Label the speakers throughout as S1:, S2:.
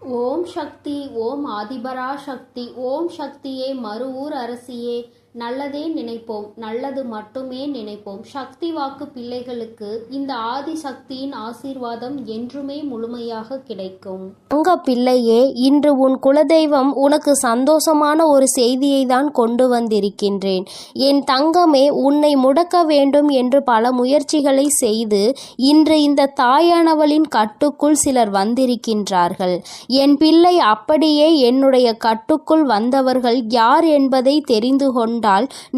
S1: ஓம் சக்தி. ஓம் ஆதிபரா சக்தி. ஓம் சக்தியே, மறுவூர் அரசியே, நல்லதே நினைப்போம், நல்லது மட்டுமே நினைப்போம். சக்தி வாக்கு பிள்ளைகளுக்கு இந்த ஆதிசக்தியின் ஆசீர்வாதம் என்றுமே முழுமையாக கிடைக்கும்.
S2: தங்க பிள்ளையே, இன்று உன் குலதெய்வம் உனக்கு சந்தோஷமான ஒரு செய்தியை தான் கொண்டு வந்திருக்கின்றேன். என் தங்கமே, உன்னை முடக்க வேண்டும் என்று பல முயற்சிகளை செய்து இன்று இந்த தாயானவளின் கட்டுக்குள் சிலர் வந்திருக்கின்றார்கள். என் பிள்ளை, அப்படியே என்னுடைய கட்டுக்குள் வந்தவர்கள் யார் என்பதை தெரிந்து கொண்டால்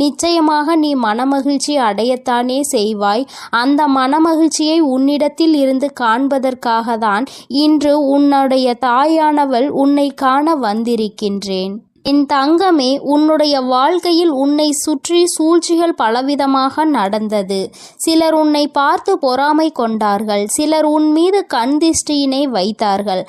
S2: நிச்சயமாக நீ மனமகிழ்ச்சி அடையத்தானே செய்வாய். அந்த மனமகிழ்ச்சியை உன்னிடத்தில் இருந்து காண்பதற்காக தான் இன்று உன்னுடைய தாயானவள் உன்னை காண வந்திருக்கின்றேன். என் தங்கமே, உன்னுடைய வாழ்க்கையில் உன்னை சுற்றி சூழ்ச்சிகள் பலவிதமாக நடந்தது. சிலர் உன்னை பார்த்து பொறாமை கொண்டார்கள், சிலர் உன் மீது கண் திஷ்டியினை வைத்தார்கள்.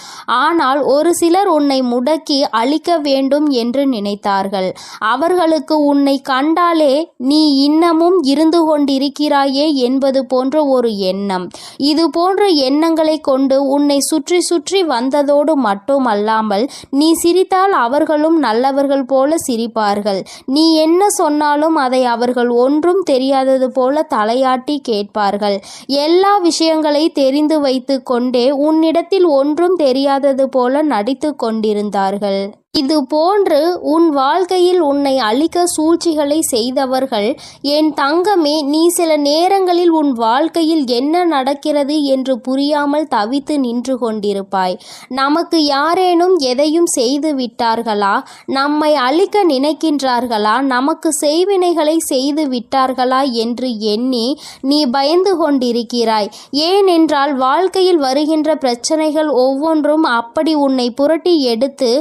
S2: ஆனால் ஒரு சிலர் உன்னை முடக்கி அழிக்க வேண்டும் என்று நினைத்தார்கள். அவர்களுக்கு உன்னை கண்டாலே நீ இன்னமும் இருந்து கொண்டிருக்கிறாயே என்பது போன்ற ஒரு எண்ணம். இது போன்ற எண்ணங்களை கொண்டு உன்னை சுற்றி சுற்றி வந்ததோடு மட்டுமல்லாமல் நீ சிரித்தால் அவர்களும் நல்லவர்கள் போல சிரிப்பார்கள். நீ என்ன சொன்னாலும் அதை அவர்கள் ஒன்றும் தெரியாதது போல தலையாட்டி கேட்பார்கள். எல்லா விஷயங்களை தெரிந்து வைத்து கொண்டே உன்னிடத்தில் ஒன்றும் தெரியாதது போல நடித்து கொண்டிருந்தார்கள். இது போன்று உன் வாழ்க்கையில் உன்னை அழிக்க சூழ்ச்சிகளை செய்தவர்கள் என் தங்கமே, நீ சில நேரங்களில் உன் வாழ்க்கையில் என்ன நடக்கிறது என்று புரியாமல் தவித்து நின்று கொண்டிருப்பாய். நமக்கு யாரேனும் எதையும் செய்து விட்டார்களா, நம்மை அழிக்க நினைக்கின்றார்களா, நமக்கு செய்வினைகளை செய்து விட்டார்களா என்று எண்ணி நீ பயந்து கொண்டிருக்கிறாய். ஏனென்றால் வாழ்க்கையில் வருகின்ற பிரச்சனைகள் ஒவ்வொன்றும் அப்படி உன்னை புரட்டி எடுத்து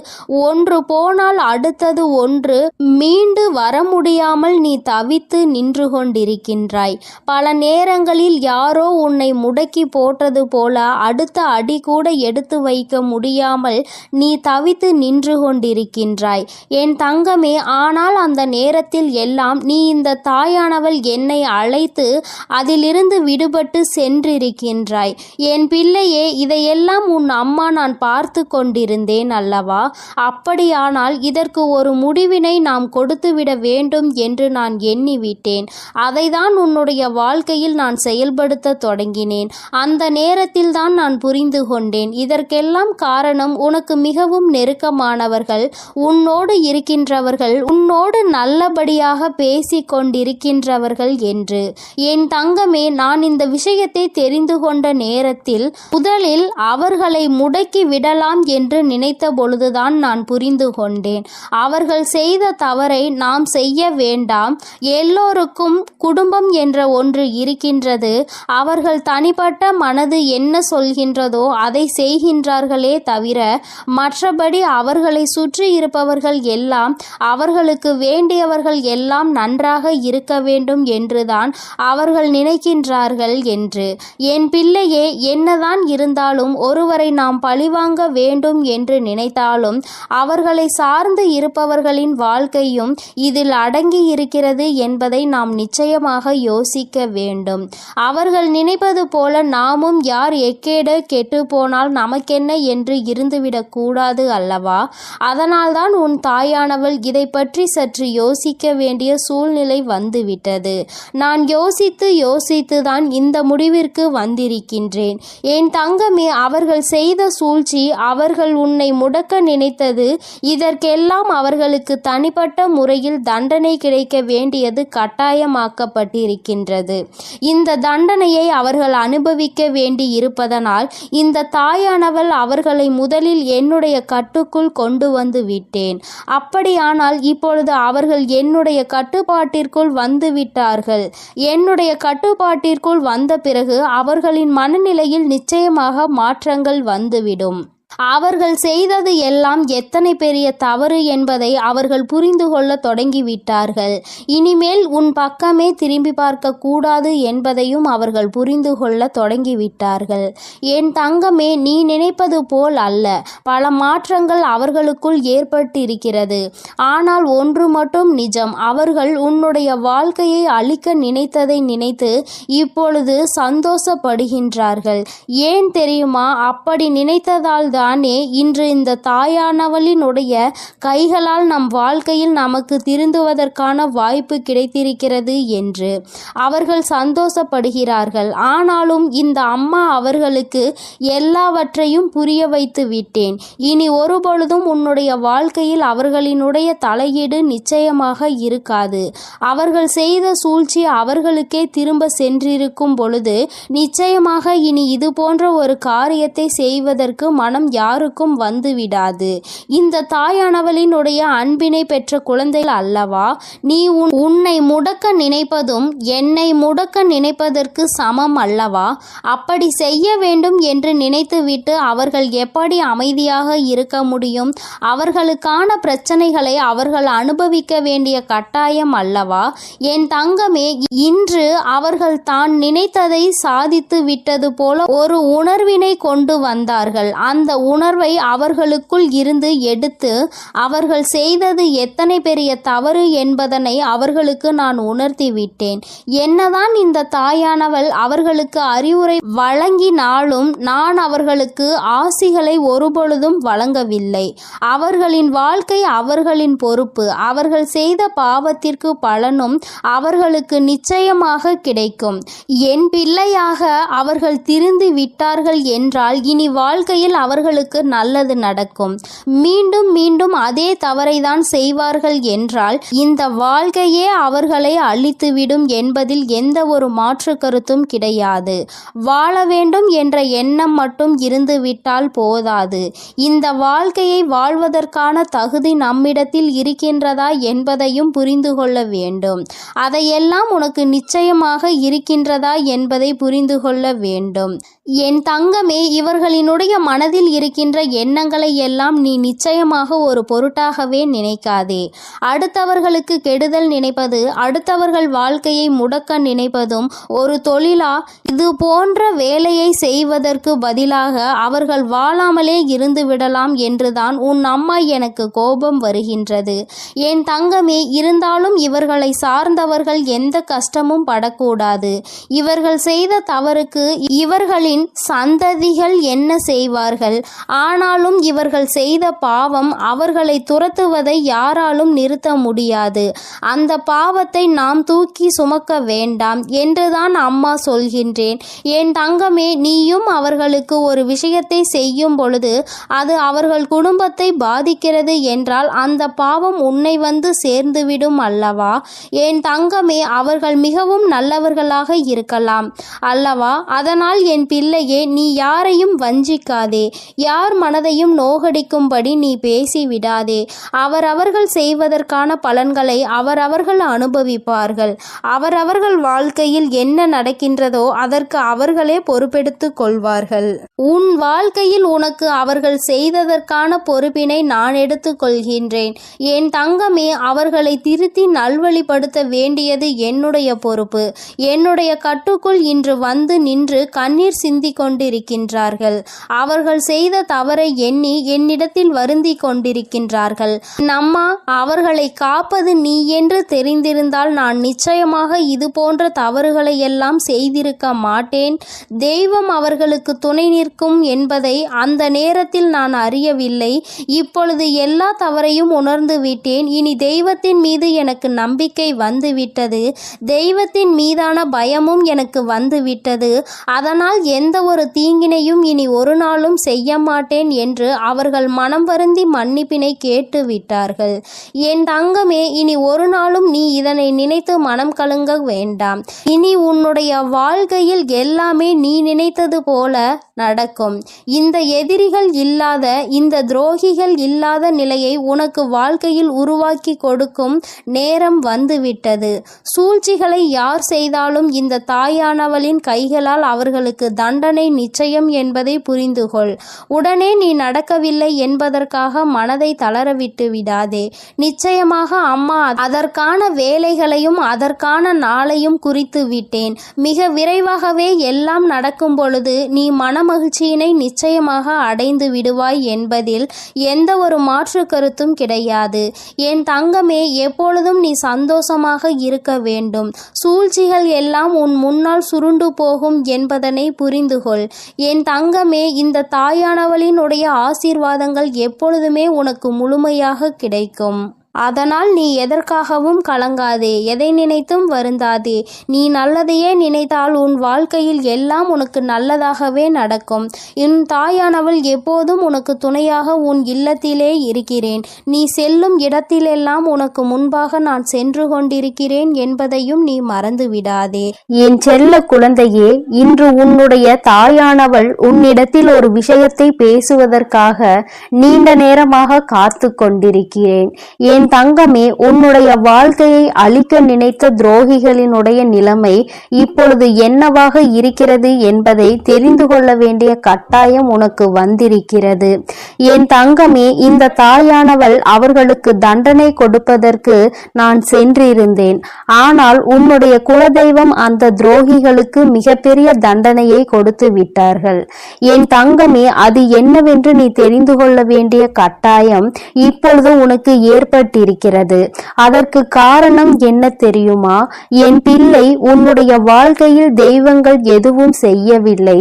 S2: ஒன்று போனால் அடுத்தது ஒன்று மீண்டு வர முடியாமல் நீ தவித்து நின்று கொண்டிருக்கின்றாய். பல நேரங்களில் யாரோ உன்னை முடக்கி போட்டது போல அடுத்த அடி கூட எடுத்து வைக்க முடியாமல் நீ தவித்து நின்று கொண்டிருக்கின்றாய் என் தங்கமே. ஆனால் அந்த நேரத்தில் எல்லாம் நீ இந்த தாயானவள் என்னை அழைத்து அதிலிருந்து விடுபட்டு சென்றிருக்கின்றாய். என் பிள்ளையே, இதையெல்லாம் உன் அம்மா நான் பார்த்து கொண்டிருந்தேன் அல்லவா? அப்படியானால் இதற்கு ஒரு முடிவினை நாம் கொடுத்துவிட வேண்டும் என்று நான் எண்ணிவிட்டேன். அதைதான் உன்னுடைய வாழ்க்கையில் நான் செயல்படுத்த தொடங்கினேன். அந்த நேரத்தில் தான் நான் புரிந்து கொண்டேன், இதற்கெல்லாம் காரணம் உனக்கு மிகவும் நெருக்கமானவர்கள், உன்னோடு இருக்கின்றவர்கள், உன்னோடு நல்லபடியாக பேசி கொண்டிருக்கின்றவர்கள் என்று. என் தங்கமே, நான் இந்த விஷயத்தை தெரிந்து கொண்ட நேரத்தில் முதலில் அவர்களை முடக்கி விடலாம் என்று நினைத்த பொழுதுதான் நான் புரிந்து கொண்டேன். அவர்கள் செய்த தவறை நாம் செய்ய வேண்டாம். எல்லோருக்கும் குடும்பம் என்ற ஒன்று இருக்கின்றது. அவர்கள் தனிப்பட்ட மனது என்ன சொல்கின்றதோ அதை செய்கின்றார்களே தவிர மற்றபடி அவர்களை சுற்றி இருப்பவர்கள் எல்லாம் அவர்களுக்கு வேண்டியவர்கள் எல்லாம் நன்றாக இருக்க வேண்டும் என்றுதான் அவர்கள் நினைக்கின்றார்கள் என்று. என் பிள்ளையே, என்னதான் இருந்தாலும் ஒருவரை நாம் பழிவாங்க வேண்டும் என்று நினைத்தாலும் அவர்களை சார்ந்து இருப்பவர்களின் வாழ்க்கையும் இதில் அடங்கி இருக்கிறது என்பதை நாம் நிச்சயமாக யோசிக்க வேண்டும். அவர்கள் நினைப்பது போல நாமும் யார் எக்கேட கெட்டு போனால் நமக்கென்ன என்று இருந்துவிடக் கூடாது அல்லவா? அதனால்தான் உன் தாயானவள் இதை பற்றி சற்று யோசிக்க வேண்டிய சூழ்நிலை வந்துவிட்டது. நான் யோசித்துதான் இந்த முடிவிற்கு வந்திருக்கின்றேன். என் தங்கமே, அவர்கள் செய்த சூழ்ச்சி, அவர்கள் உன்னை முடக்க நினைத்தது, இதற்கெல்லாம் அவர்களுக்கு தனிப்பட்ட முறையில் தண்டனை கிடைக்க வேண்டியது கட்டாயமாக்கப்பட்டிருக்கின்றது. இந்த தண்டனையை அவர்கள் அனுபவிக்க வேண்டி இருப்பதனால் இந்த தாயானவள் அவர்களை முதலில் என்னுடைய கட்டுக்குள் கொண்டு வந்து விட்டேன். அப்படியானால் இப்பொழுது அவர்கள் என்னுடைய கட்டுப்பாட்டிற்குள் வந்து விட்டார்கள். என்னுடைய கட்டுப்பாட்டிற்குள் வந்த பிறகு அவர்களின் மனநிலையில் நிச்சயமாக மாற்றங்கள் வந்துவிடும். அவர்கள் செய்தது எல்லாம் எத்தனை பெரிய தவறு என்பதை அவர்கள் புரிந்து கொள்ள தொடங்கிவிட்டார்கள். இனிமேல் உன் பக்கமே திரும்பி பார்க்க கூடாது என்பதையும் அவர்கள் புரிந்து கொள்ள தொடங்கிவிட்டார்கள். என் தங்கமே, நீ நினைப்பது போல் அல்ல. பல மாற்றங்கள் அவர்களுக்குள் ஏற்பட்டிருக்கிறது. ஆனால் ஒன்று மட்டும் நிஜம், அவர்கள் உன்னுடைய வாழ்க்கையை அழிக்க நினைத்ததை நினைத்து இப்பொழுது சந்தோஷப்படுகின்றார்கள். ஏன் தெரியுமா? அப்படி நினைத்ததால் தான் தானே இன்று இந்த தாயானவளினுடைய கைகளால் நம் வாழ்க்கையில் நமக்கு திருந்துவதற்கான வாய்ப்பு கிடைத்திருக்கிறது என்று அவர்கள் சந்தோஷப்படுகிறார்கள். ஆனாலும் இந்த அம்மா அவர்களுக்கு எல்லாவற்றையும் புரிய வைத்து விட்டேன். இனி ஒருபொழுதும் உன்னுடைய வாழ்க்கையில் அவர்களினுடைய தலையீடு நிச்சயமாக இருக்காது. அவர்கள் செய்த சூழ்ச்சி அவர்களுக்கே திரும்ப சென்றிருக்கும் பொழுது நிச்சயமாக இனி இது போன்ற ஒரு காரியத்தை செய்வதற்கு மனம் யாருக்கும் வந்துவிடாது. இந்த தாயானவளினுடைய அன்பினை பெற்ற குழந்தைகள் அல்லவா நீ உன்னை முடக்க நினைப்பதும் என்னை முடக்க நினைப்பதற்கு சமம் அல்லவா? அப்படி செய்ய வேண்டும் என்று நினைத்துவிட்டு அவர்கள் எப்படி அமைதியாக இருக்க முடியும்? அவர்களுக்கான பிரச்சனைகளை அவர்கள் அனுபவிக்க வேண்டிய கட்டாயம் அல்லவா? என் தங்கமே, இன்று அவர்கள் தான் நினைத்ததை சாதித்து விட்டது போல ஒரு உணர்வினை கொண்டு வந்தார்கள். அந்த உணர்வை அவர்களுக்குள் இருந்து எடுத்து அவர்கள் செய்தது எத்தனை பெரிய தவறு என்பதனை அவர்களுக்கு நான் உணர்த்தி விட்டேன். என்னதான் இந்த தாயானவள் அவர்களுக்கு அறிவுரை வழங்கினாலும் நான் அவர்களுக்கு ஆசிகளை ஒருபொழுதும் வழங்கவில்லை. அவர்களின் வாழ்க்கை அவர்களின் பொறுப்பு. அவர்கள் செய்த பாவத்திற்கு பலனும் அவர்களுக்கு நிச்சயமாக கிடைக்கும். என் பிள்ளையாக அவர்கள் திருந்து விட்டார்கள் என்றால் இனி வாழ்க்கையில் அவர்களுக்கு நல்லது நடக்கும். மீண்டும் மீண்டும் அதே தவறை தான் செய்வார்கள் என்றால் இந்த வாழ்க்கையே அவர்களை அழித்துவிடும் என்பதில் எந்த ஒரு மாற்று கருத்தும் கிடையாது. வாழ வேண்டும் என்ற எண்ணம் மட்டும் இருந்துவிட்டால் போதாது. இந்த வாழ்க்கையை வாழ்வதற்கான தகுதி நம்மிடத்தில் இருக்கின்றதா என்பதையும் புரிந்து கொள்ள வேண்டும். அதையெல்லாம் உனக்கு நிச்சயமாக இருக்கின்றதா என்பதை புரிந்து கொள்ள வேண்டும். என் தங்கமே, இவர்களினுடைய மனதில் இருக்கின்ற எண்ணங்களை எல்லாம் நீ நிச்சயமாக ஒரு பொருட்டாகவே நினைக்காதே. அடுத்தவர்களுக்கு கெடுதல் நினைப்பது, அடுத்தவர்கள் வாழ்க்கையை முடக்க நினைப்பதும் ஒரு தொழிலா? இது போன்ற வேலையை செய்வதற்கு பதிலாக அவர்கள் வாழாமலே இருந்து விடலாம் என்றுதான் உன் அம்மா எனக்கு கோபம் வருகின்றது. என் தங்கமே, இருந்தாலும் இவர்களை சார்ந்தவர்கள் எந்த கஷ்டமும் படக்கூடாது. இவர்கள் செய்த தவறுக்கு இவர்களின் சந்ததிகள் என்ன செய்வார்கள்? ஆனாலும் இவர்கள் செய்த பாவம் அவர்களை துரத்துவதை யாராலும் நிறுத்த முடியாது. அந்த பாவத்தை நாம் தூக்கி சுமக்க வேண்டாம் என்றுதான் அம்மா சொல்கின்றேன். என் தங்கமே, நீயும் அவர்களுக்கு ஒரு விஷயத்தை செய்யும் பொழுது அது அவர்கள் குடும்பத்தை பாதிக்கிறது என்றால் அந்த பாவம் உன்னை வந்து சேர்ந்துவிடும் அல்லவா? என் தங்கமே, அவர்கள் மிகவும் நல்லவர்களாக இருக்கலாம் அல்லவா? அதனால் என் பிள்ளையே, நீ யாரையும் வஞ்சிக்காதே. யார் மனதையும் நோகடிக்கும்படி நீ பேசிவிடாதே. அவரவர்கள் செய்வதற்கான பலன்களை அவரவர்கள் அனுபவிப்பார்கள். அவரவர்கள் வாழ்க்கையில் என்ன நடக்கின்றதோ அதற்கு அவர்களே பொறுப்பெடுத்துக் கொள்வார்கள். உன் வாழ்க்கையில் உனக்கு அவர்கள் செய்ததற்கான பொறுப்பினை நான் எடுத்துக் கொள்கின்றேன். என் தங்கமே, அவர்களை திருத்தி நல்வழிப்படுத்த வேண்டியது என்னுடைய பொறுப்பு. என்னுடைய கட்டுக்குள் இன்று வந்து நின்று கண்ணீர் சிந்தி கொண்டிருக்கின்றார்கள். அவர்கள் செய்த தவறை எண்ணி என்னிடத்தில் வருந்தி கொண்டிருக்கின்றார்கள். நம்மா, அவர்களை காப்பது நீ என்று தெரிந்திருந்தால் நான் நிச்சயமாக இது போன்ற தவறுகளை எல்லாம் செய்திருக்க மாட்டேன். தெய்வம் அவர்களுக்கு துணை நிற்கும் என்பதை அந்த நேரத்தில் நான் அறியவில்லை. இப்பொழுது எல்லா தவறையும் உணர்ந்து விட்டேன். இனி தெய்வத்தின் மீது எனக்கு நம்பிக்கை வந்துவிட்டது. தெய்வத்தின் மீதான பயமும் எனக்கு வந்துவிட்டது. அதனால் எந்த ஒரு தீங்கினையும் இனி ஒரு நாளும் செய்ய மாட்டேன் என்று அவர்கள் மனம் வருந்தி மன்னிப்பினை கேட்டு விட்டார்கள். என் தங்கமே, இனி ஒரு நாளும் நீ இதனை நினைத்து மனம் கலங்க வேண்டாம். இனி உன்னுடைய வாழ்க்கையில் எல்லாமே நீ நினைத்தது போல நடக்கும். இந்த எதிரிகள் இல்லாத, இந்த துரோகிகள் இல்லாத நிலையை உனக்கு வாழ்க்கையில் உருவாக்கி கொடுக்கும் நேரம் வந்துவிட்டது. சூழ்ச்சிகளை யார் செய்தாலும் இந்த தாயானவளின் கைகளால் அவர்களுக்கு தண்டனை நிச்சயம் என்பதை புரிந்து கொள். உடனே நீ நடக்கவில்லை என்பதற்காக மனதை தளரவிட்டு விடாதே. நிச்சயமாக அம்மா அதற்கான வேலைகளையும் அதற்கான நாளையும் குறித்து விட்டேன். மிக விரைவாகவே எல்லாம் நடக்கும் பொழுது நீ மனமகிழ்ச்சியினை நிச்சயமாக அடைந்து விடுவாய் என்பதில் எந்த ஒரு மாற்று கருத்தும் கிடையாது. என் தங்கமே, எப்பொழுதும் நீ சந்தோஷமாக இருக்க வேண்டும். சூழ்ச்சிகள் எல்லாம் உன் முன்னால் சுருண்டு போகும் என்பதனை புரிந்து புரிந்துகொள். என் தங்கமே, இந்த தாயானவளினுடைய ஆசீர்வாதங்கள் எப்பொழுதுமே உனக்கு முழுமையாக கிடைக்கும். அதனால் நீ எதற்காகவும் கலங்காதே, எதை நினைத்தும் வருந்தாதே. நீ நல்லதையே நினைத்தால் உன் வாழ்க்கையில் எல்லாம் உனக்கு நல்லதாகவே நடக்கும். என் தாயானவள் எப்போதும் உனக்கு துணையாக உன் இல்லத்திலே இருக்கிறேன். நீ செல்லும் இடத்திலெல்லாம் உனக்கு முன்பாக நான் சென்று கொண்டிருக்கிறேன் என்பதையும் நீ மறந்து விடாதே. என் செல்ல குழந்தையே, இன்று உன்னுடைய தாயானவள் உன்னிடத்தில் ஒரு விஷயத்தை பேசுவதற்காக நீண்ட நேரமாக காத்து கொண்டிருக்கிறேன். என் தங்கமே, உன்னுடைய வாழ்க்கையை அழிக்க நினைத்த துரோகிகளினுடைய நிலைமை இப்பொழுது என்னவாக இருக்கிறது என்பதை தெரிந்து கொள்ள வேண்டிய கட்டாயம் உனக்கு வந்திருக்கிறது. என் தங்கமே, இந்த தாயானவள் அவர்களுக்கு தண்டனை கொடுப்பதற்கு நான் சென்றிருந்தேன். ஆனால் உன்னுடைய குலதெய்வம் அந்த துரோகிகளுக்கு மிகப்பெரிய தண்டனையை கொடுத்து விட்டார்கள். என் தங்கமே, அது என்னவென்று நீ தெரிந்து கொள்ள வேண்டிய கட்டாயம் இப்பொழுது உனக்கு ஏற்பட்டிருக்கிறது. அதற்கு காரணம் என்ன தெரியுமா? என் பிள்ளை, உன்னுடைய வாழ்க்கையில் தெய்வங்கள் எதுவும் செய்யவில்லை,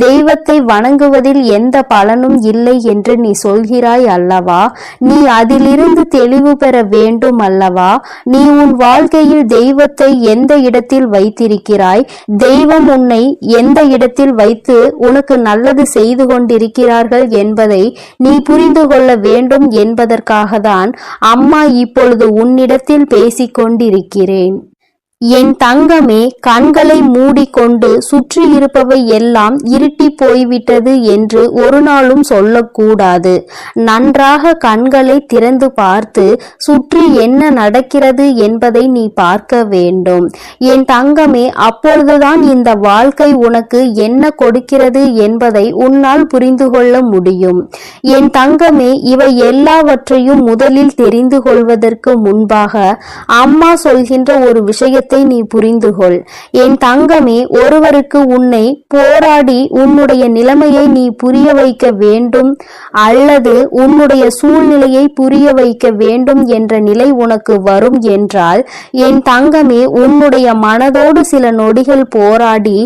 S2: தெய்வத்தை வணங்குவதில் எந்த பலனும் இல்லை என்று நீ சொல்கிறாய் அல்லவா? நீ அதிலிருந்து தெளிவு பெற வேண்டும் அல்லவா? நீ உன் வாழ்க்கையில் தெய்வத்தை எந்த இடத்தில் வைத்திருக்கிறாய்? தெய்வம் உன்னை எந்த இடத்தில் வைத்து உனக்கு நல்லது செய்து கொண்டிருக்கிறார்கள் என்பதை நீ புரிந்து கொள்ள வேண்டும் என்பதற்காக தான் அம்மா இப்பொழுது உன்னிடத்தில் பேசிக் கொண்டிருக்கிறேன். என் தங்கமே, கண்களை மூடிக்கொண்டு சுற்றி இருப்பவை எல்லாம் இருட்டி போய்விட்டது என்று ஒரு நாளும் சொல்லக்கூடாது. நன்றாக கண்களை திறந்து பார்த்து சுற்றி என்ன நடக்கிறது என்பதை நீ பார்க்க வேண்டும். என் தங்கமே, அப்பொழுதுதான் இந்த வாழ்க்கை உனக்கு என்ன கொடுக்கிறது என்பதை உன்னால் புரிந்து கொள்ள முடியும். என் தங்கமே, இவை எல்லாவற்றையும் முதலில் தெரிந்து கொள்வதற்கு முன்பாக அம்மா சொல்கின்ற ஒரு விஷயத்தை நீ புரிந்துகொள். என் தங்கமே, ஒருவருக்கு உன்னை போராடி உன்னுடைய நிலைமையை நீ புரிய வைக்க வேண்டும் அல்லது உன்னுடைய சூழ்நிலையை புரிய வைக்க வேண்டும் என்ற நிலை உனக்கு வரும் என்றால், என் தங்கமே, உன்னுடைய மனதோடு சில நொடிகள் போராடி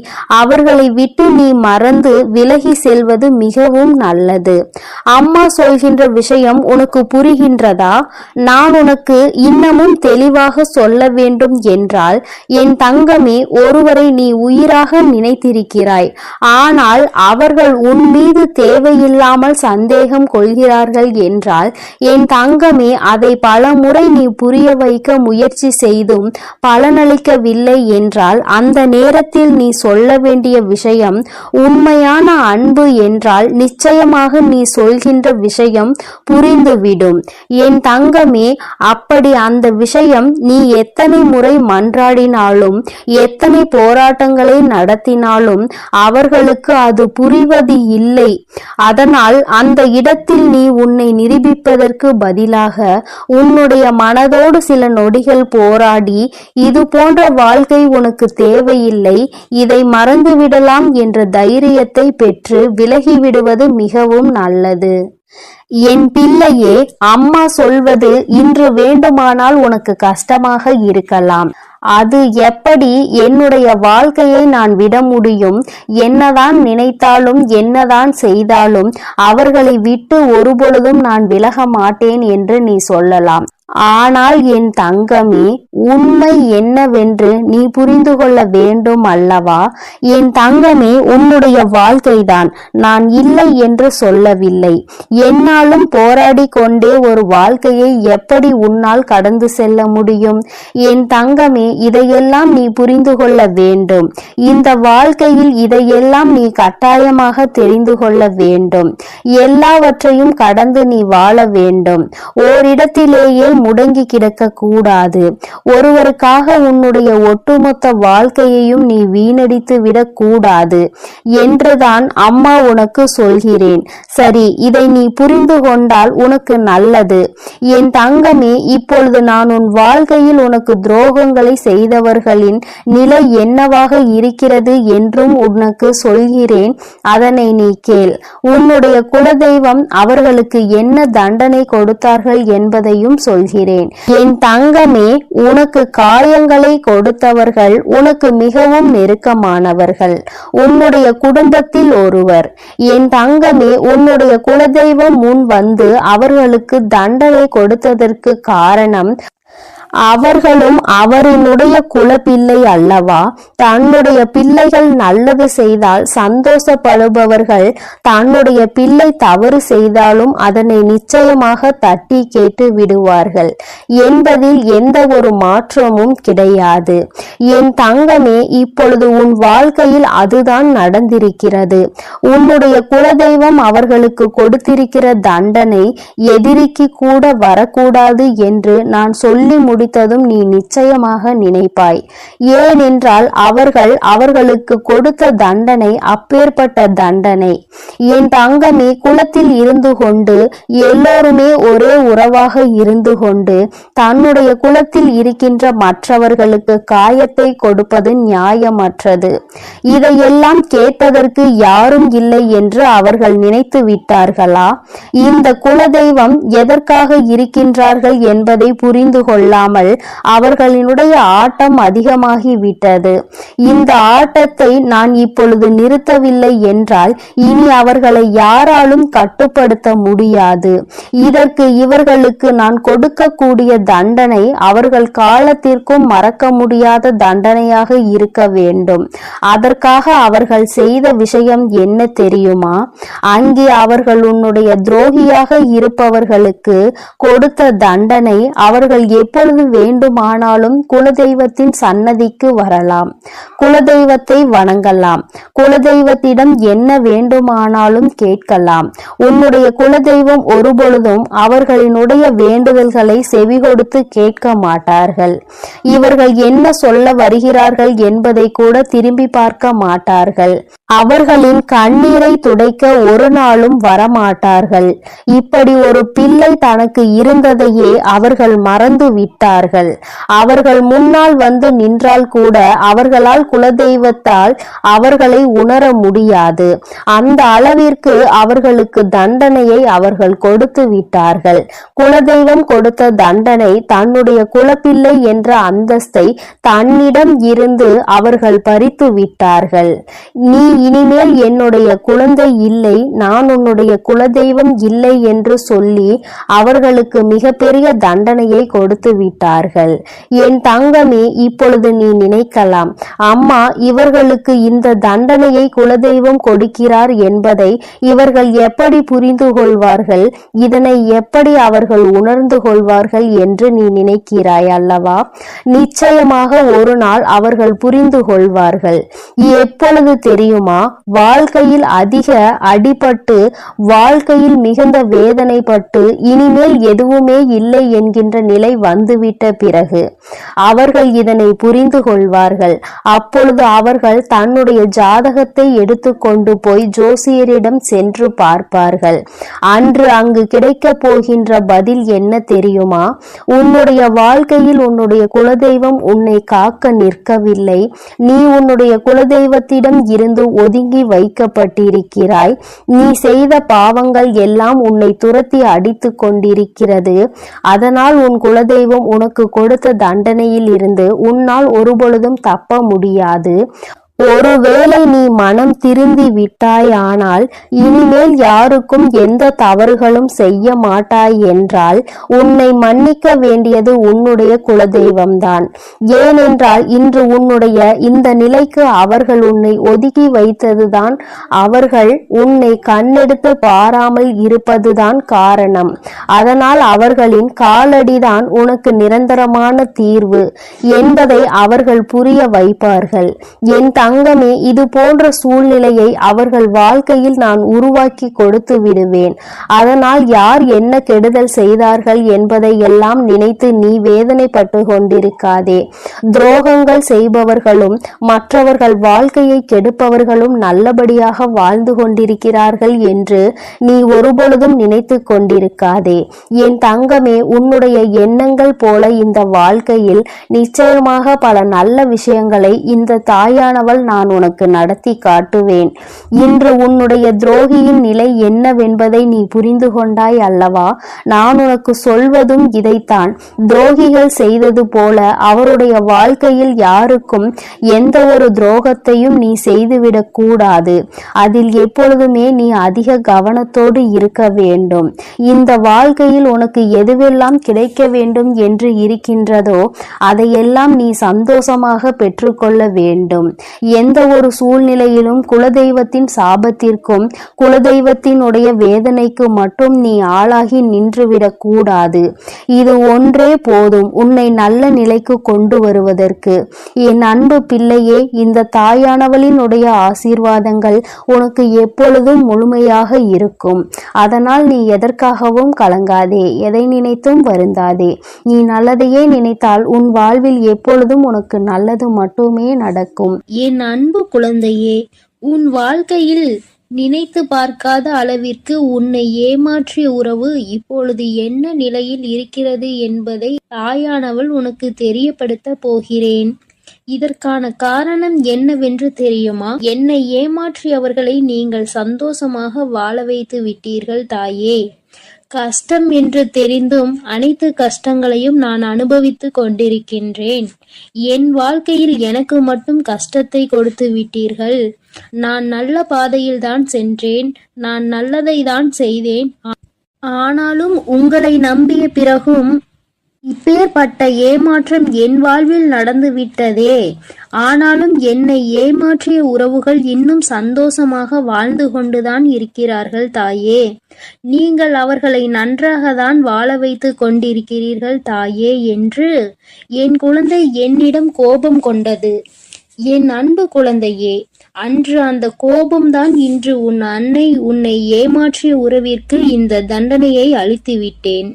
S2: அவர்களை விட்டு நீ மறந்து விலகி செல்வது மிகவும் நல்லது. அம்மா சொல்கின்ற விஷயம் உனக்கு புரிகின்றதா? நான் உனக்கு இன்னமும் தெளிவாக சொல்ல வேண்டும் என்றால், என் தங்கமே, ஒருவரை நீ உயிராக நினைத்திருக்கிறாய். ஆனால் அவர்கள் உன் மீது தேவையில்லாமல் சந்தேகம் கொள்கிறார்கள் என்றால், என் தங்கமே, அதை பல முறை நீ புரிய வைக்க முயற்சி செய்தும் பலனளிக்கவில்லை என்றால், அந்த நேரத்தில் நீ சொல்ல வேண்டிய விஷயம் உண்மையான அன்பு என்றால் நிச்சயமாக நீ சொல்கின்ற விஷயம் புரிந்துவிடும். என் தங்கமே, அப்படி அந்த விஷயம் நீ எத்தனை முறை மன்றாடினாலும் எத்தனை போராட்டங்களை நடத்தினாலும் அவர்களுக்கு அது புரிவது இல்லை. அதனால் அந்த இடத்தில் நீ உன்னை நிரூபிப்பதற்கு பதிலாக உன்னுடைய மனதோடு சில நொடிகள் போராடி, இது போன்ற வாழ்க்கை உனக்கு தேவையில்லை, இதை மறந்துவிடலாம் என்ற தைரியத்தை பெற்று விலகிவிடுவது மிகவும் நல்லது. என் பிள்ளையே, அம்மா சொல்வது இன்று வேண்டுமானால் உனக்கு கஷ்டமாக இருக்கலாம். அது எப்படி என்னுடைய வாழ்க்கையை நான் விட முடியும்? என்னதான் நினைத்தாலும் என்னதான் செய்தாலும் அவர்களை விட்டு ஒருபொழுதும் நான் விலக மாட்டேன் என்று நீ சொல்லலாம். ஆனால் என் தங்கமே, உண்மை என்னவென்று நீ புரிந்து கொள்ள வேண்டும் அல்லவா? என் தங்கமே, உன்னுடைய வாழ்க்கைதான், நான் இல்லை என்று சொல்லவில்லை. என்னாலும் போராடி கொண்டே ஒரு வாழ்க்கையை எப்படி உன்னால் கடந்து செல்ல முடியும்? என் தங்கமே, இதையெல்லாம் நீ புரிந்து கொள்ள வேண்டும். இந்த வாழ்க்கையில் இதையெல்லாம் நீ கட்டாயமாக தெரிந்து கொள்ள வேண்டும். எல்லாவற்றையும் கடந்து நீ வாழ வேண்டும். ஓரிடத்திலேயே முடங்கி கிடக்க கூடாது. ஒருவருக்காக உன்னுடைய ஒட்டுமொத்த வாழ்க்கையையும் நீ வீணடித்து விடக் கூடாது என்றுதான் அம்மா உனக்கு சொல்கிறேன். சரி, இதை நீ புரிந்து கொண்டால் உனக்கு நல்லது. என் தங்கமே, இப்பொழுது நான் உன் வாழ்க்கையில் உனக்கு துரோகங்களை செய்தவர்களின் நிலை என்னவாக இருக்கிறது என்றும் உனக்கு சொல்கிறேன். அதனை நீ கேள். உன்னுடைய குலதெய்வம் அவர்களுக்கு என்ன தண்டனை கொடுத்தார்கள் என்பதையும் சொல்கிறேன். சொல்கிறேன். என் தங்கமே, உனக்கு காயங்களை கொடுத்தவர்கள் உனக்கு மிகவும் நெருக்கமானவர்கள், உன்னுடைய குடும்பத்தில் ஒருவர். என் தங்கமே, உன்னுடைய குலதெய்வம் முன் வந்து அவர்களுக்கு தண்டனை கொடுத்ததற்கு காரணம் அவர்களும் அவரினுடைய குலப்பிள்ளை அல்லவா? தன்னுடைய பிள்ளைகள் நல்லது செய்தால் சந்தோஷப்படுபவர்கள் தன்னுடைய பிள்ளை தவறு செய்தாலும் அதனை நிச்சயமாக தட்டி கேட்டு விடுவார்கள் என்பதில் எந்த ஒரு மாற்றமும் கிடையாது. என் தங்கமே, இப்பொழுது உன் வாழ்க்கையில் அதுதான் நடந்திருக்கிறது. உன்னுடைய குலதெய்வம் அவர்களுக்கு கொடுத்திருக்கிற தண்டனை எதிரிக்கு கூட வரக்கூடாது என்று நான் சொல்லி முடித்ததும் நீ நிச்சயமாக நினைப்பாய். ஏனென்றால் அவர்களுக்கு கொடுத்த தண்டனை அப்பேற்பட்ட தண்டனை. என் தங்கமே, குலத்தில் இருந்து கொண்டு எல்லோருமே ஒரே உறவாக இருந்து கொண்டு தன்னுடைய குலத்தில் இருக்கின்ற மற்றவர்களுக்கு காயத்தை கொடுப்பது நியாயமற்றது. இதையெல்லாம் கேட்பதற்கு யாரும் இல்லை என்று அவர்கள் நினைத்து விட்டார்களா? இந்த குலதெய்வம் எதற்காக இருக்கின்றார்கள் என்பதை புரிந்து கொள்ளாமல் அவர்களினுடைய ஆட்டம் அதிகமாகி விட்டது. இந்த ஆட்டத்தை நான் இப்பொழுது நிறுத்தவில்லை என்றால் இனி அவர்களை யாராலும் கட்டுப்படுத்த முடியாது. இதற்கு இவர்களுக்கு நான் கொடுக்கக்கூடிய தண்டனை அவர்கள் காலத்திற்கும் மறக்க முடியாத தண்டனையாக இருக்க வேண்டும். அதற்காக அவர்கள் செய்த விஷயம் என்ன தெரியுமா? அங்கே அவர்கள் உன்னுடைய துரோகியாக இருப்பவர்களுக்கு கொடுத்த தண்டனை அவர்கள் எப்பொழுது வேண்டுமானாலும் குலதெய்வத்தின் சன்னதிக்கு வரலாம், குலதெய்வத்தை வணங்கலாம், குலதெய்வத்திடம் என்ன வேண்டுமானாலும் கேட்கலாம். உன்னுடைய குலதெய்வம் ஒருபொழுதும் அவர்களினுடைய வேண்டுதல்களை செவி கொடுத்து கேட்க மாட்டார்கள். இவர்கள் என்ன சொல்ல வருகிறார்கள் என்பதை கூட திரும்பி பார்க்க மாட்டார்கள். அவர்களின் கண்ணீரை துடைக்க ஒரு நாளும் வரமாட்டார்கள். இப்படி ஒரு பிள்ளை தனக்கு இருந்ததையே அவர்கள் மறந்து விட்டார்கள். அவர்கள் முன்னால் வந்து நின்றால் கூட அவர்களால் குலதெய்வத்தால் அவர்களை உணர முடியாது. அந்த அளவிற்கு அவர்களுக்கு தண்டனையை அவர்கள் கொடுத்து விட்டார்கள். குலதெய்வம் கொடுத்த தண்டனை தன்னுடைய குலப்பிள்ளை என்ற அந்தஸ்தை தன்னிடம் இருந்து அவர்கள் பறித்து விட்டார்கள். நீ இனிமேல் என்னுடைய குழந்தை இல்லை, நான் உன்னுடைய குலதெய்வம் இல்லை என்று சொல்லி அவர்களுக்கு மிகப்பெரிய தண்டனையை கொடுத்து விட்டார்கள். என் தங்கமே, இப்பொழுது நீ நினைக்கலாம், அம்மா இவர்களுக்கு இந்த தண்டனையை குலதெய்வம் கொடுக்கிறார் என்பதை இவர்கள் எப்படி புரிந்து கொள்வார்கள், இதனை எப்படி அவர்கள் உணர்ந்து கொள்வார்கள் என்று நீ நினைக்கிறாய் அல்லவா? நிச்சயமாக ஒரு நாள் அவர்கள் புரிந்து கொள்வார்கள். எப்பொழுது தெரியுமா? வாழ்க்கையில் அதிக அடிபட்டு வாழ்க்கையில் மிகுந்த வேதனைப்பட்டு இனிமேல் எதுவுமே இல்லை என்கின்ற நிலை வந்துவிட்ட பிறகு அவர்கள் இதனை புரிந்து கொள்வார்கள். அப்பொழுது அவர்கள் தன்னுடைய ஜாதகத்தை எடுத்து கொண்டு போய் ஜோசியரிடம் சென்று பார்ப்பார்கள். அன்று அங்கு கிடைக்க போகின்ற பதில் என்ன தெரியுமா? உன்னுடைய வாழ்க்கையில் உன்னுடைய குலதெய்வம் உன்னை காக்க நிற்கவில்லை. நீ உன்னுடைய குலதெய்வத்திடம் இருந்து ஒதுங்கி வைக்கப்பட்டிருக்கிறாய். நீ செய்த பாவங்கள் எல்லாம் உன்னை துரத்தி அடித்து கொண்டிருக்கிறது. அதனால் உன் குலதெய்வம் உனக்கு கொடுத்த தண்டனையில் இருந்து உன்னால் ஒருபொழுதும் தப்ப முடியாது. ஒருவேளை நீ மனம் திருந்தி விட்டாயானால் இனிமேல் யாருக்கும் எந்த தவறுகளும் செய்ய மாட்டாய் என்றால் உன்னை மன்னிக்க வேண்டியது உன்னுடைய குலதெய்வம்தான். ஏனென்றால் இன்று உன்னுடைய இந்த நிலைக்கு அவர்கள் உன்னை ஒதுக்கி வைத்ததுதான், அவர்கள் உன்னை கண்ணெடுத்து பாராமல் இருப்பதுதான் காரணம். அதனால் அவர்களின் காலடிதான் உனக்கு நிரந்தரமான தீர்வு என்பதை அவர்கள் புரிய வைப்பார்கள். என் தங்கமே, இது போன்ற சூழ்நிலையை அவர்கள் வாழ்க்கையில் நான் உருவாக்கி கொடுத்து விடுவேன். அதனால் யார் என்ன கெடுதல் செய்தார்கள் என்பதை எல்லாம் நினைத்து நீ வேதனைப்பட்டு கொண்டிருக்காதே. துரோகங்கள் செய்பவர்களும் மற்றவர்கள் வாழ்க்கையை கெடுப்பவர்களும் நல்லபடியாக வாழ்ந்து கொண்டிருக்கிறார்கள் என்று நீ ஒருபொழுதும் நினைத்து கொண்டிருக்காதே. என் தங்கமே, உன்னுடைய எண்ணங்கள் போல இந்த வாழ்க்கையில் நிச்சயமாக பல நல்ல விஷயங்களை இந்த தாயானவள் சொன்னால் நான் உனக்கு நடத்தி காட்டுவேன். இன்று உன்னுடைய துரோகியின் நிலை என்னவென்பதை நீ புரிந்து கொண்டாய் அல்லவா? நான் உனக்கு சொல்வதும் இதைத்தான். துரோகிகள் செய்தது போல அவருடைய வாழ்க்கையில் யாருக்கும் எந்த ஒரு துரோகத்தையும் நீ செய்துவிடக் கூடாது. அதில் எப்பொழுதுமே நீ அதிக கவனத்தோடு இருக்க வேண்டும். இந்த வாழ்க்கையில் உனக்கு எதுவெல்லாம் கிடைக்க வேண்டும் என்று இருக்கின்றதோ அதையெல்லாம் நீ சந்தோஷமாக பெற்றுக்கொள்ள வேண்டும். எந்த ஒரு சூழ்நிலையிலும் குலதெய்வத்தின் சாபத்திற்கும் குலதெய்வத்தினுடைய வேதனைக்கு மட்டும் நீ ஆளாகி நின்றுவிடக் கூடாது. இது ஒன்றே போதும் உன்னை நல்ல நிலைக்கு கொண்டு வருவதற்கு. என் அன்பு பிள்ளையே, இந்த தாயானவளினுடைய ஆசீர்வாதங்கள் உனக்கு எப்பொழுதும் முழுமையாக இருக்கும். அதனால் நீ எதற்காகவும் கலங்காதே, எதை நினைத்தும் வருந்தாதே. நீ நல்லதையே நினைத்தால் உன் வாழ்வில் எப்பொழுதும் உனக்கு நல்லது மட்டுமே நடக்கும்.
S1: என் அன்பு குழந்தையே, உன் வாழ்க்கையில் நினைத்து பார்க்காத அளவிற்கு உன்னை ஏமாற்றிய உறவு இப்பொழுது என்ன நிலையில் இருக்கிறது என்பதை தாயானவள் உனக்கு தெரியப்படுத்த போகிறேன். இதற்கான காரணம் என்னவென்று தெரியுமா? என்னை ஏமாற்றியவர்களை நீங்கள் சந்தோஷமாக வாழ வைத்து விட்டீர்கள் தாயே. கஷ்டம் என்று தெரிந்தும் அனைத்து கஷ்டங்களையும் நான் அனுபவித்து கொண்டிருக்கின்றேன். என் வாழ்க்கையில் எனக்கு மட்டும் கஷ்டத்தை கொடுத்து விட்டீர்கள். நான் நல்ல பாதையில் தான் சென்றேன், நான் நல்லதை தான் செய்தேன். ஆனாலும் உங்களை நம்பிய பிறகும் இப்பேற்பட்ட ஏமாற்றம் என் வாழ்வில் நடந்து விட்டதே. ஆனாலும் என்னை ஏமாற்றிய உறவுகள் இன்னும் சந்தோஷமாக வாழ்ந்து கொண்டுதான் இருக்கிறார்கள் தாயே. நீங்கள் அவர்களை நன்றாக தான் வாழ வைத்து கொண்டிருக்கிறீர்கள் தாயே என்று என் குழந்தை என்னிடம் கோபம் கொண்டது. என் அன்பு குழந்தையே, அன்று அந்த கோபம்தான் இன்று உன் அன்னை உன்னை ஏமாற்றிய உறவிற்கு இந்த தண்டனையை அளித்து விட்டேன்.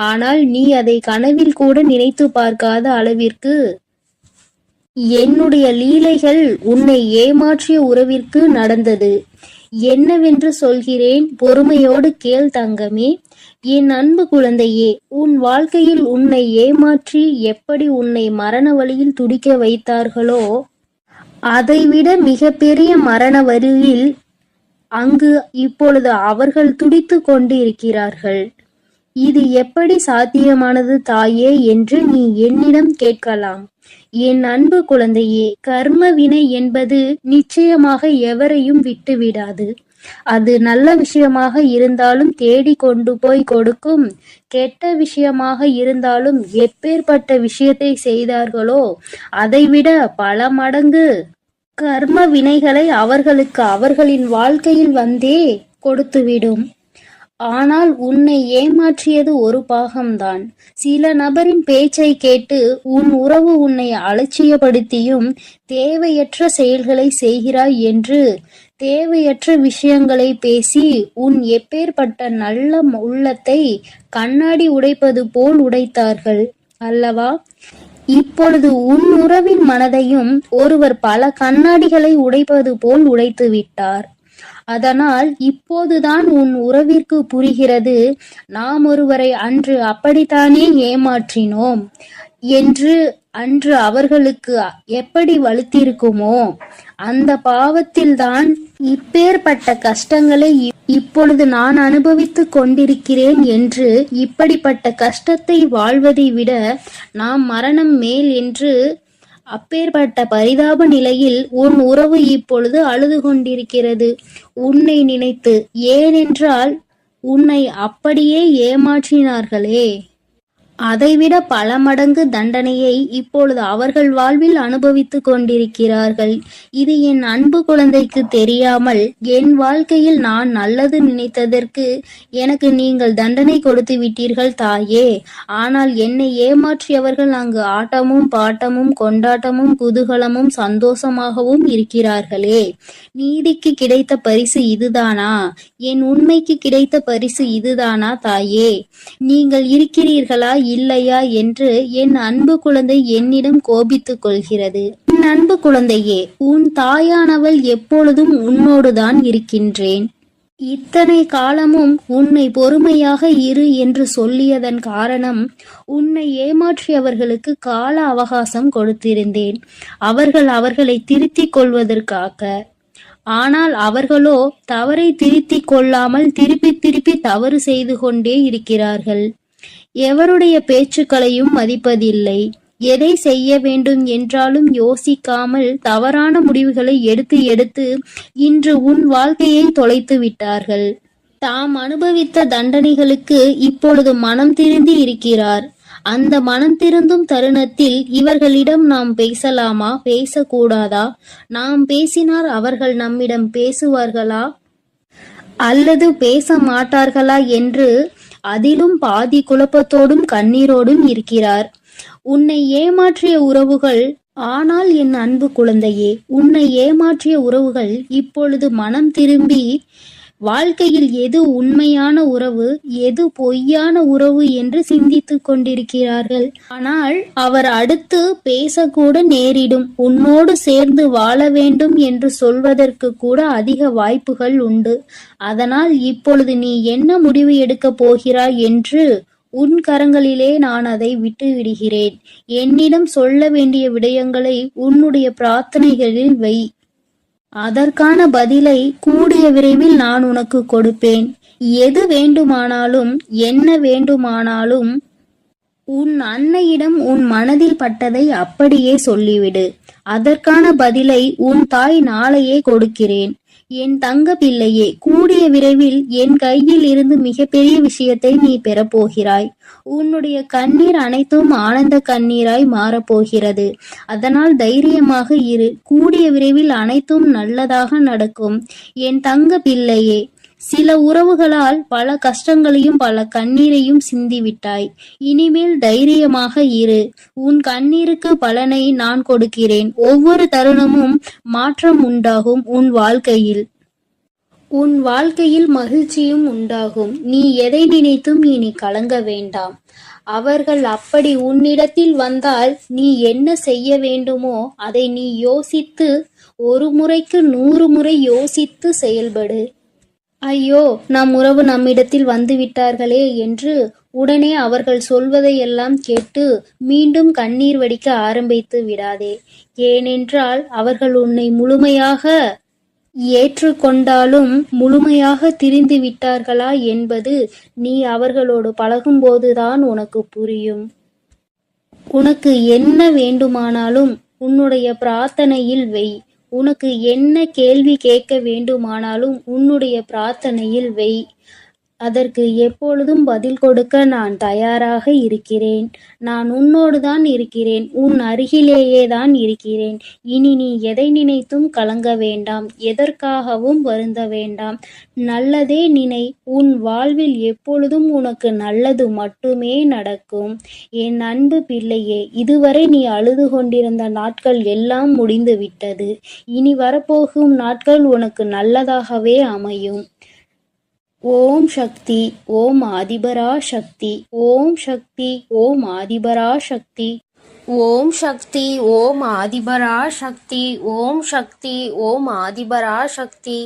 S1: ஆனால் நீ அதை கனவில் கூட நினைத்து பார்க்காத அளவிற்கு என்னுடைய லீலைகள் உன்னை ஏமாற்றிய உறவிற்கு நடந்தது. என்னவென்று சொல்கிறேன், பொறுமையோடு கேள் தங்கமே. என் அன்பு குழந்தையே, உன் வாழ்க்கையில் உன்னை ஏமாற்றி எப்படி உன்னை மரண வழியில் துடிக்க வைத்தார்களோ அதைவிட மிகப்பெரிய மரண வழியில் அங்கு இப்பொழுது அவர்கள் துடித்து கொண்டு இருக்கிறார்கள். இது எப்படி சாத்தியமானது தாயே என்று நீ என்னிடம் கேட்கலாம். என் அன்பு குழந்தையே, கர்ம வினை என்பது நிச்சயமாக எவரையும் விட்டுவிடாது. அது நல்ல விஷயமாக இருந்தாலும் தேடி கொண்டு போய் கொடுக்கும், கெட்ட விஷயமாக இருந்தாலும் எப்பேற்பட்ட விஷயத்தை செய்தார்களோ அதைவிட பல மடங்கு கர்ம வினைகளை அவர்களுக்கு அவர்களின் வாழ்க்கையில் வந்தே கொடுத்துவிடும். ஆனால் உன்னை ஏமாற்றியது ஒரு பாகம்தான். சில நபரின் பேச்சை கேட்டு உன் உறவு உன்னை அலட்சியப்படுத்தியும் தேவையற்ற செயல்களை செய்கிறாய் என்று தேவையற்ற விஷயங்களை பேசி உன் எப்பேற்பட்ட நல்ல உள்ளத்தை கண்ணாடி உடைப்பது போல் உடைத்தார்கள் அல்லவா? இப்பொழுது உன் உறவின் மனதையும் ஒருவர் பல கண்ணாடிகளை உடைப்பது போல் உடைத்து விட்டார். அதனால் இப்போதுதான் உன் உறவிற்கு புரிகிறது, நாம் ஒருவரை அன்று அப்படித்தானே ஏமாற்றினோம் என்று. அன்று அவர்களுக்கு எப்படி வலுத்திருக்குமோ அந்த பாவத்தில்தான் இப்பேற்பட்ட கஷ்டங்களை இப்பொழுது நான் அனுபவித்துக் கொண்டிருக்கிறேன் என்று. இப்படிப்பட்ட கஷ்டத்தை வாழ்வதை விட நாம் மரணம் மேல் என்று அப்பேற்பட்ட பரிதாப நிலையில் உன் உறவு இப்பொழுது அழுது கொண்டிருக்கிறது உன்னை நினைத்து. ஏனென்றால் உன்னை அப்படியே ஏமாற்றினார்களே. அதைவிட பல மடங்கு தண்டனையை இப்பொழுது அவர்கள் வாழ்வில் அனுபவித்துக் கொண்டிருக்கிறார்கள். இது என் அன்பு குழந்தைக்கு தெரியாமல் என் வாழ்க்கையில் நான் நல்லது நினைத்ததற்கு எனக்கு நீங்கள் தண்டனை கொடுத்து விட்டீர்கள் தாயே. ஆனால் என்னை ஏமாற்றியவர்கள் அங்கு ஆட்டமும் பாட்டமும் கொண்டாட்டமும் குதூகலமும் சந்தோஷமாகவும் இருக்கிறார்களே. நீதிக்கு கிடைத்த பரிசு இதுதானா? என் உண்மைக்கு கிடைத்த பரிசு இதுதானா தாயே? நீங்கள் இருக்கிறீர்களா இல்லையா என்று என் அன்பு குழந்தை என்னிடம் கோபித்துக் கொள்கிறது. என் அன்பு குழந்தையே, உன் தாயானவள் எப்பொழுதும் உன்னோடுதான் இருக்கின்றேன். இத்தனை காலமும் உன்னை பொறுமையாக இரு என்று சொல்லியதன் காரணம், உன்னை ஏமாற்றியவர்களுக்கு கால அவகாசம் கொடுத்திருந்தேன், அவர்களை திருத்திக் கொள்வதற்காக. ஆனால் அவர்களோ தவறை திருத்திக் கொள்ளாமல் திருப்பி திருப்பி தவறு செய்து கொண்டே இருக்கிறார்கள். எவருடைய பேச்சுக்களையும் மதிப்பதில்லை. எதை செய்ய வேண்டும் என்றாலும் யோசிக்காமல் தவறான முடிவுகளை எடுத்து எடுத்து இன்று உன் வாழ்க்கையை தொலைத்து விட்டார்கள். தாம் அனுபவித்த தண்டனைகளுக்கு இப்பொழுது மனம் திருந்தி இருக்கிறார். அந்த மனம் திருந்தும் தருணத்தில் இவர்களிடம் நாம் பேசலாமா, பேசக்கூடாதா? நாம் பேசினால் அவர்கள் நம்மிடம் பேசுவார்களா அல்லது பேச மாட்டார்களா என்று அதிலும் பாதி குழப்பத்தோடும் கண்ணீரோடும் இருக்கிறார். உன்னை ஏமாற்றிய உறவுகள், ஆனால் என் அன்பு குழந்தையே, உன்னை ஏமாற்றிய உறவுகள் இப்பொழுது மனம் திரும்பி வாழ்க்கையில் எது உண்மையான உறவு, எது பொய்யான உறவு என்று சிந்தித்துக் கொண்டிருக்கிறார்கள். ஆனால் அவர் அடுத்து பேசக்கூட நேரிடும். உன்னோடு சேர்ந்து வாழ வேண்டும் என்று சொல்வதற்கு கூட அதிக வாய்ப்புகள் உண்டு. அதனால் இப்பொழுது நீ என்ன முடிவு எடுக்கப் போகிறாய் என்று உன் கரங்களிலே நான் அதை விட்டு விடுகிறேன். என்னிடம் சொல்ல வேண்டிய விடயங்களை உன்னுடைய பிரார்த்தனைகளில் வை. அதற்கான பதிலை கூடிய விரைவில் நான் உனக்கு கொடுப்பேன். எது வேண்டுமானாலும், என்ன வேண்டுமானாலும் உன் அன்னையிடம் உன் மனதில் பட்டதை அப்படியே சொல்லிவிடு. அதற்கான பதிலை உன் தாய் நாளையே கொடுக்கிறேன். என் தங்க பிள்ளையே, கூடிய விரைவில் என் கையில் இருந்து மிகப்பெரிய விஷயத்தை நீ பெறப்போகிறாய். உன்னுடைய கண்ணீர் அனைத்தும் ஆனந்த கண்ணீராய் மாறப்போகிறது. அதனால் தைரியமாக இரு. கூடிய விரைவில் அனைத்தும் நல்லதாக நடக்கும். என் தங்க பிள்ளையே, சில உறவுகளால் பல கஷ்டங்களையும் பல கண்ணீரையும் சிந்திவிட்டாய். இனிமேல் தைரியமாக இரு. உன் கண்ணீருக்கு பலனை நான் கொடுக்கிறேன். ஒவ்வொரு தருணமும் மாற்றம் உண்டாகும். உன் வாழ்க்கையில் மகிழ்ச்சியும் உண்டாகும். நீ எதை நினைத்தும் இனி கலங்க வேண்டாம். அவர்கள் அப்படி உன்னிடத்தில் வந்தால் நீ என்ன செய்ய வேண்டுமோ அதை நீ யோசித்து, ஒரு முறைக்கு 100 முறை யோசித்து செயல்படு. ஐயோ, நம் உறவு நம்மிடத்தில் வந்து விட்டார்களே என்று உடனே அவர்கள் சொல்வதையெல்லாம் கேட்டு மீண்டும் கண்ணீர் வடிக்க ஆரம்பித்து விடாதே. ஏனென்றால் அவர்கள் உன்னை முழுமையாக ஏற்றுக்கொண்டாலும் முழுமையாக திரிந்து விட்டார்களா என்பது நீ அவர்களோடு பழகும்போதுதான் உனக்கு புரியும். உனக்கு என்ன வேண்டுமானாலும் உன்னுடைய பிரார்த்தனையில் வை. உனக்கு என்ன கேள்வி கேட்க வேண்டுமானாலும் உன்னுடைய பிரார்த்தனையில் வை. அதற்கு எப்பொழுதும் பதில் கொடுக்க நான் தயாராக இருக்கிறேன். நான் உன்னோடு தான் இருக்கிறேன். உன் அருகிலேயே தான் இருக்கிறேன். இனி நீ எதை நினைத்தும் கலங்க வேண்டாம். எதற்காகவும் வருந்த வேண்டாம். நல்லதே நினை. உன் வாழ்வில் எப்பொழுதும் உனக்கு நல்லது மட்டுமே நடக்கும். என் அன்பு பிள்ளையே, இதுவரை நீ அழுது கொண்டிருந்த நாட்கள் எல்லாம் முடிந்து விட்டது. இனி வரப்போகும் நாட்கள் உனக்கு நல்லதாகவே அமையும். ஓம் சக்தி, ஓம் ஆதிபரா சக்தி, ஓம் சக்தி, ஓம் ஆதிபரா சக்தி, ஓம் சக்தி, ஓம் ஆதிபரா சக்தி, ஓம் சக்தி, ஓம் ஆதிபரா சக்தி.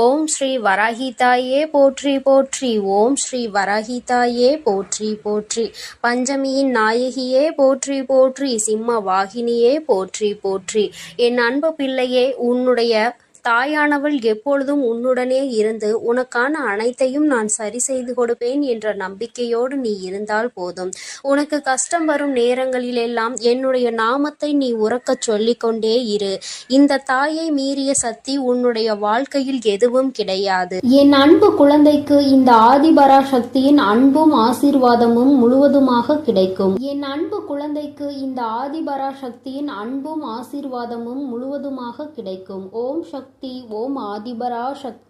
S1: ஓம் ஸ்ரீ வராஹிதாயே போற்றி போற்றி. ஓம் ஸ்ரீ வராஹிதாயே போற்றி போற்றி. பஞ்சமியின் நாயகியே போற்றி போற்றி. சிம்ம வாகினியே போற்றி போற்றி. என் அன்பு பிள்ளையே, உன்னுடைய தாயானவள் எப்பொழுதும் உன்னுடனே இருந்து உனக்கான அனைத்தையும் நான் சரி செய்து கொடுப்பேன் என்ற நம்பிக்கையோடு நீ இருந்தால் போதும். உனக்கு கஷ்டம் வரும் நேரங்களிலெல்லாம் என்னுடைய நாமத்தை நீ உரக்கச் சொல்லிக்கொண்டே இரு. இந்த தாயை மீறிய சக்தி உன்னுடைய வாழ்க்கையில் எதுவும் கிடையாது. என் அன்பு குழந்தைக்கு இந்த ஆதிபரா சக்தியின் அன்பும் ஆசீர்வாதமும் முழுவதுமாக கிடைக்கும். என் அன்பு குழந்தைக்கு இந்த ஆதிபரா சக்தியின் அன்பும் ஆசீர்வாதமும் முழுவதுமாக கிடைக்கும். ஓம் சக்தி, ஓம் ஆதிபரா சக்தி.